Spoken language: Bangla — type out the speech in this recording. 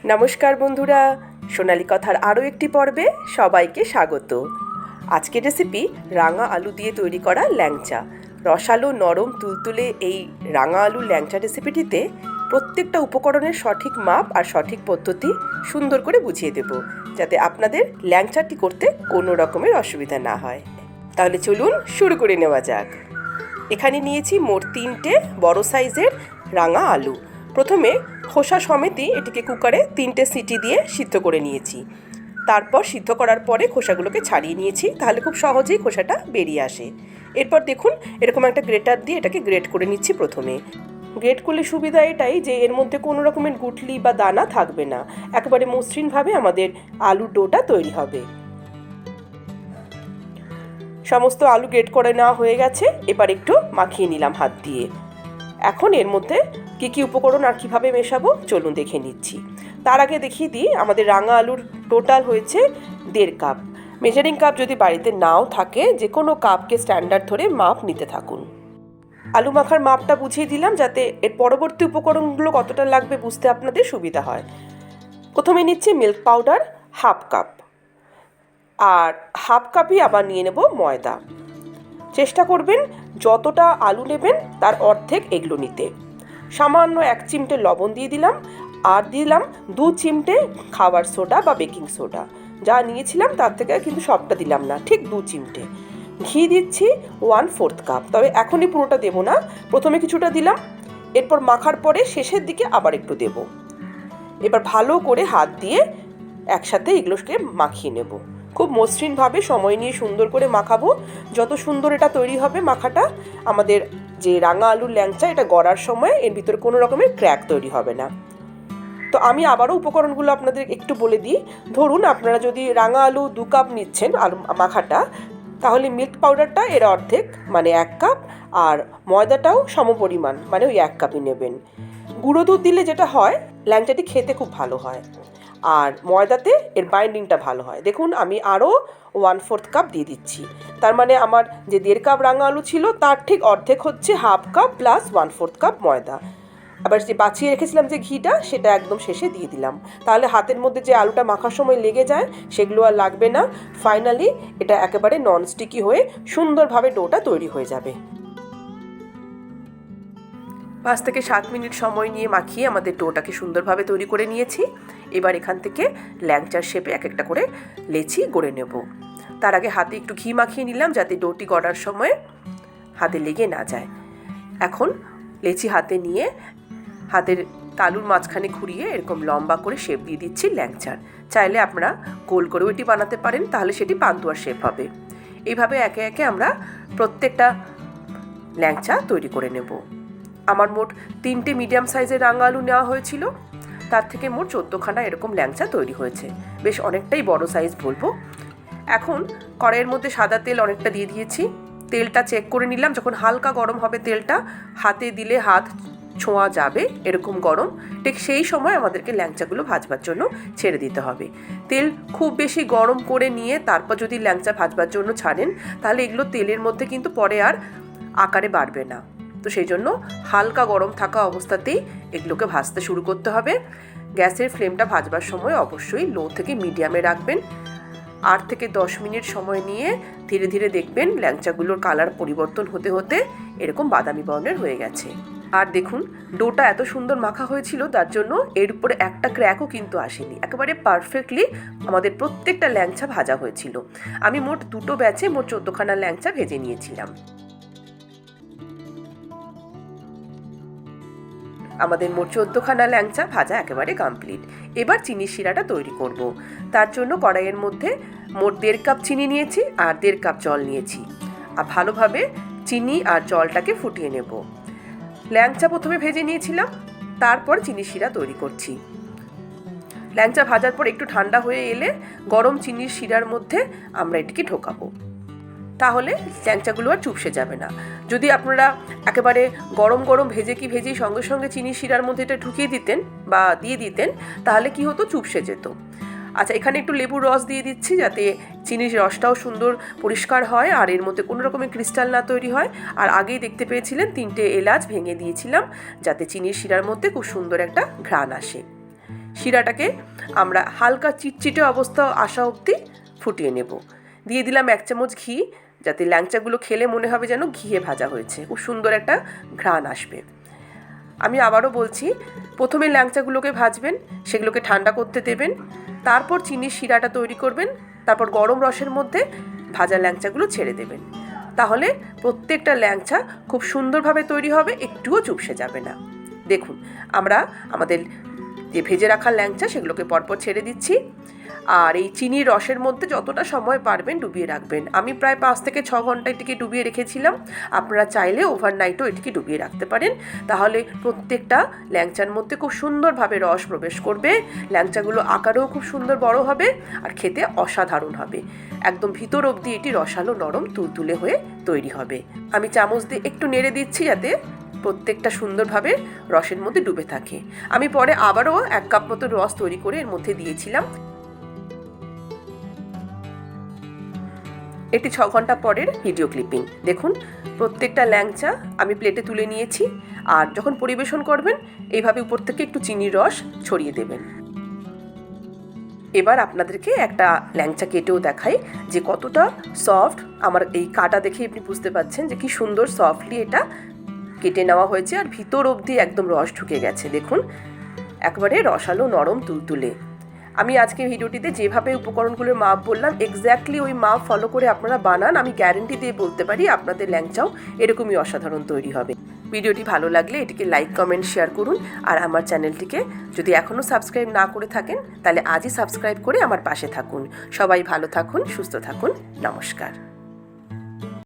নমস্কার বন্ধুরা, সোনালী কথার আরও একটি পর্বে সবাইকে স্বাগত। আজকের রেসিপি রাঙা আলু দিয়ে তৈরি করা ল্যাংচা। রসালো নরম তুলতুলে এই রাঙা আলুর ল্যাংচা রেসিপিটিতে প্রত্যেকটা উপকরণের সঠিক মাপ আর সঠিক পদ্ধতি সুন্দর করে বুঝিয়ে দেব, যাতে আপনাদের ল্যাংচাটি করতে কোনো রকমের অসুবিধা না হয়। তাহলে চলুন শুরু করে নেওয়া যাক। এখানে নিয়েছি মোট 3টে বড় সাইজের রাঙা আলু। প্রথমে খোসা সমেতই এটিকে কুকারে 3টে সিটি দিয়ে সিদ্ধ করে নিয়েছি। তারপর সিদ্ধ করার পরে খোসাগুলোকে ছাড়িয়ে নিয়েছি, তাহলে খুব সহজেই খোসাটা বেরিয়ে আসে। এরপর দেখুন এরকম একটা গ্রেটার দিয়ে এটাকে গ্রেট করে নিচ্ছি। প্রথমে গ্রেট করলে সুবিধা এটাই যে এর মধ্যে কোনো রকমের গুটলি বা দানা থাকবে না, একেবারে মসৃণভাবে আমাদের আলুর ডোটা তৈরি হবে। সমস্ত আলু গ্রেট করে নেওয়া হয়ে গেছে, এবার একটু মাখিয়ে নিলাম হাত দিয়ে। এখন এর মধ্যে কী কী উপকরণ আর কীভাবে মেশাবো চলুন দেখে নিচ্ছি। তার আগে দেখিয়ে দিই, আমাদের রাঙা আলুর টোটাল হয়েছে 1.5 কাপ। মেজারিং কাপ যদি বাড়িতে নাও থাকে, যে কোনো কাপকে স্ট্যান্ডার্ড ধরে মাপ নিতে থাকুন। আলু মাখার মাপটা বুঝিয়ে দিলাম, যাতে এর পরবর্তী উপকরণগুলো কতটা লাগবে বুঝতে আপনাদের সুবিধা হয়। প্রথমে নিচ্ছি মিল্ক পাউডার 1/2 কাপ, আর 1/2 কাপই আবার নিয়ে নেব ময়দা। চেষ্টা করবেন যতটা আলু নেবেন তার অর্ধেক এগুলো নিতে। সামান্য 1 চিমটে লবণ দিয়ে দিলাম, আর দিলাম 2 চিমটে খাবার সোডা বা বেকিং সোডা। যা নিয়েছিলাম তার থেকে কিন্তু সবটা দিলাম না, ঠিক 2 চিমটে। ঘি দিচ্ছি 1/4 কাপ, তবে এখনই পুরোটা দেবো না, প্রথমে কিছুটা দিলাম, এরপর মাখার পরে শেষের দিকে আবার একটু দেব। এবার ভালো করে হাত দিয়ে একসাথে এগুলোকে মাখিয়ে নেব। খুব মসৃণভাবে সময় নিয়ে সুন্দর করে মাখাবো। যত সুন্দর এটা তৈরি হবে মাখাটা, আমাদের যে রাঙা আলুর ল্যাংচা এটা গড়ার সময় এর ভিতরে কোনো রকমের ক্র্যাক তৈরি হবে না। তো আমি আবারও উপকরণগুলো আপনাদের একটু বলে দিই। ধরুন আপনারা যদি রাঙা আলু 2 কাপ নিচ্ছেন আলু মাখাটা, তাহলে মিল্ক পাউডারটা এর অর্ধেক মানে 1 কাপ, আর ময়দাটাও সমপরিমাণ মানে ওই 1 কাপই নেবেন। গুঁড়ো দুধ দিলে যেটা হয়, ল্যাংচাটি খেতে খুব ভালো হয়, আর ময়দাতে এর বাইন্ডিংটা ভালো হয়। দেখুন আমি আরও 1/4 কাপ দিয়ে দিচ্ছি। তার মানে আমার যে 1.5 কাপ রাঙা আলু ছিল তার ঠিক অর্ধেক হচ্ছে 1/2 কাপ প্লাস 1/4 কাপ ময়দা। আবার যে বাঁচিয়ে রেখেছিলাম যে ঘিটা, সেটা একদম শেষে দিয়ে দিলাম। তাহলে হাতের মধ্যে যে আলুটা মাখার সময় লেগে যায় সেগুলো আর লাগবে না। ফাইনালি এটা একেবারে নন স্টিকি হয়ে সুন্দরভাবে ডোটা তৈরি হয়ে যাবে। 5 থেকে 7 মিনিট সময় নিয়ে মাখিয়ে আমাদের ডোটাকে সুন্দরভাবে তৈরি করে নিয়েছি। এবার এখান থেকে ল্যাংচার শেপে এক একটা করে লেচি গড়ে নেব। তার আগে হাতে একটু ঘি মাখিয়ে নিলাম, যাতে ডোটি গড়ার সময় হাতে লেগে না যায়। এখন লেচি হাতে নিয়ে হাতের তালুর মাঝখানে ঘুরিয়ে এরকম লম্বা করে শেপ দিয়ে দিচ্ছি ল্যাংচার। চাইলে আপনারা গোল করেও এটি বানাতে পারেন, তাহলে সেটি পান্তুয়ার শেপ হবে। এইভাবে একে একে আমরা প্রত্যেকটা ল্যাংচা তৈরি করে নেব। আমার মোট 3টে মিডিয়াম সাইজের রাঙা আলু নেওয়া হয়েছিল, তার থেকে মোট 14খানা এরকম ল্যাংচা তৈরি হয়েছে। বেশ অনেকটাই বড় সাইজ বলবো। এখন কড়াইয়ের মধ্যে সাদা তেল অনেকটা দিয়ে দিয়েছি। তেলটা চেক করে নিলাম, যখন হালকা গরম হবে তেলটা, হাতে দিলে হাত ছোঁয়া যাবে এরকম গরম, ঠিক সেই সময় আমাদেরকে ল্যাংচাগুলো ভাজবার জন্য ছেড়ে দিতে হবে। তেল খুব বেশি গরম করে নিয়ে তারপর যদি ল্যাংচা ভাজবার জন্য ছাড়েন, তাহলে এগুলো তেলের মধ্যে কিন্তু পরে আর আকারে বাড়বে না। তো সেই জন্য হালকা গরম থাকা অবস্থাতেই এগুলোকে ভাজতে শুরু করতে হবে। গ্যাসের ফ্লেমটা ভাজবার সময় অবশ্যই লো থেকে মিডিয়ামে রাখবেন। 8 থেকে 10 মিনিট সময় নিয়ে ধীরে ধীরে দেখবেন ল্যাংচাগুলোর কালার পরিবর্তন হতে হতে এরকম বাদামি বর্ণের হয়ে গেছে। আর দেখুন ডোটা এত সুন্দর মাখা হয়েছিল, তার জন্য এর উপরে একটা ক্র্যাকও কিন্তু আসেনি। একেবারে পারফেক্টলি আমাদের প্রত্যেকটা ল্যাংচা ভাজা হয়েছিল। আমি মোট 2টো ব্যাচে মোট 14খানা ল্যাংচা ভেজে নিয়েছিলাম। আমাদের মোট 14খানা ল্যাংচা ভাজা একেবারে কমপ্লিট। এবার চিনির শিরাটা তৈরি করব। তার জন্য কড়াইয়ের মধ্যে মোট 1.5 কাপ চিনি নিয়েছি আর 1.5 কাপ জল নিয়েছি। আর ভালোভাবে চিনি আর জলটাকে ফুটিয়ে নেব। ল্যাংচা প্রথমে ভেজে নিয়েছিলাম, তারপর চিনির শিরা তৈরি করছি। ল্যাংচা ভাজার পর একটু ঠান্ডা হয়ে এলে গরম চিনির শিরার মধ্যে আমরা এটিকে ঢোকাবো, তাহলে ল্যাংচাগুলো আর চুপসে যাবে না। যদি আপনারা একেবারে গরম গরম ভেজেই সঙ্গে সঙ্গে চিনির শিরার মধ্যে এটা ঢুকিয়ে দিতেন বা দিয়ে দিতেন, তাহলে কি হতো, চুপসে যেত। আচ্ছা, এখানে একটু লেবুর রস দিয়ে দিচ্ছি, যাতে চিনির রসটাও সুন্দর পরিষ্কার হয় আর এর মধ্যে কোনো রকমের ক্রিস্টাল না তৈরি হয়। আর আগেই দেখতে পেয়েছিলেন 3টে এলাচ ভেঙে দিয়েছিলাম, যাতে চিনির শিরার মধ্যে খুব সুন্দর একটা ঘ্রাণ আসে। শিরাটাকে আমরা হালকা চিটচিটে অবস্থা আসা অবধি ফুটিয়ে নেব। দিয়ে দিলাম 1 চামচ ঘি, যাতে ল্যাংচাগুলো খেলে মনে হবে যেন ঘিয়ে ভাজা হয়েছে, খুব সুন্দর একটা ঘ্রাণ আসবে। আমি আবারও বলছি, প্রথমে ল্যাংচাগুলোকে ভাজবেন, সেগুলোকে ঠান্ডা করতে দেবেন, তারপর চিনির শিরাটা তৈরি করবেন, তারপর গরম রসের মধ্যে ভাজা ল্যাংচাগুলো ছেড়ে দেবেন। তাহলে প্রত্যেকটা ল্যাংচা খুব সুন্দরভাবে তৈরি হবে, একটুও চুপসে যাবে না। দেখুন, আমরা আমাদের যে ভেজে রাখা ল্যাংচা সেগুলোকে পরপর ছেড়ে দিচ্ছি। আর এই চিনির রসের মধ্যে যতটা সময় পারবেন ডুবিয়ে রাখবেন। আমি প্রায় 5 থেকে 6 ঘন্টা এটিকে ডুবিয়ে রেখেছিলাম। আপনারা চাইলে ওভারনাইটও এটিকে ডুবিয়ে রাখতে পারেন। তাহলে প্রত্যেকটা ল্যাংচার মধ্যে খুব সুন্দরভাবে রস প্রবেশ করবে, ল্যাংচাগুলো আকারেও খুব সুন্দর বড় হবে আর খেতে অসাধারণ হবে। একদম ভিতর অবধি এটি রসালো, নরম, তুলতুলে হয়ে তৈরি হবে। আমি চামচ দিয়ে একটু নেড়ে দিচ্ছি যাতে প্রত্যেকটা সুন্দরভাবে রসের মধ্যে ডুবে থাকে। আমি পরে আবারও 1 কাপ মতো রস তৈরি করে এর মধ্যে দিয়েছিলাম। এটি 6 ঘন্টা পরের ভিডিও ক্লিপিং। দেখুন, প্রত্যেকটা ল্যাংচা আমি প্লেটে তুলে নিয়েছি। আর যখন পরিবেশন করবেন, এইভাবে উপর থেকে একটু চিনির রস ছড়িয়ে দেবেন। এবার আপনাদেরকে একটা ল্যাংচা কেটেও দেখাই যে কতটা সফট। আমার এই কাটা দেখে আপনি বুঝতে পারছেন যে কি সুন্দর সফটলি এটা কেটে নেওয়া হয়েছে, আর ভিতর অবধি একদম রস ঢুকে গেছে। দেখুন, একবারে রসালো, নরম, তুলতুলে। আমি আজকে ভিডিওটিতে যেভাবে উপকরণগুলোর মাপ বললাম, এক্স্যাক্টলি ওই মাপ ফলো করে আপনারা বানান, আমি গ্যারেন্টি দিয়ে বলতে পারি আপনাদের ল্যাংচাও এরকমই অসাধারণ তৈরি হবে। ভিডিওটি ভালো লাগলে এটিকে লাইক, কমেন্ট, শেয়ার করুন। আর আমার চ্যানেলটিকে যদি এখনও সাবস্ক্রাইব না করে থাকেন, তাহলে আজই সাবস্ক্রাইব করে আমার পাশে থাকুন। সবাই ভালো থাকুন, সুস্থ থাকুন। নমস্কার।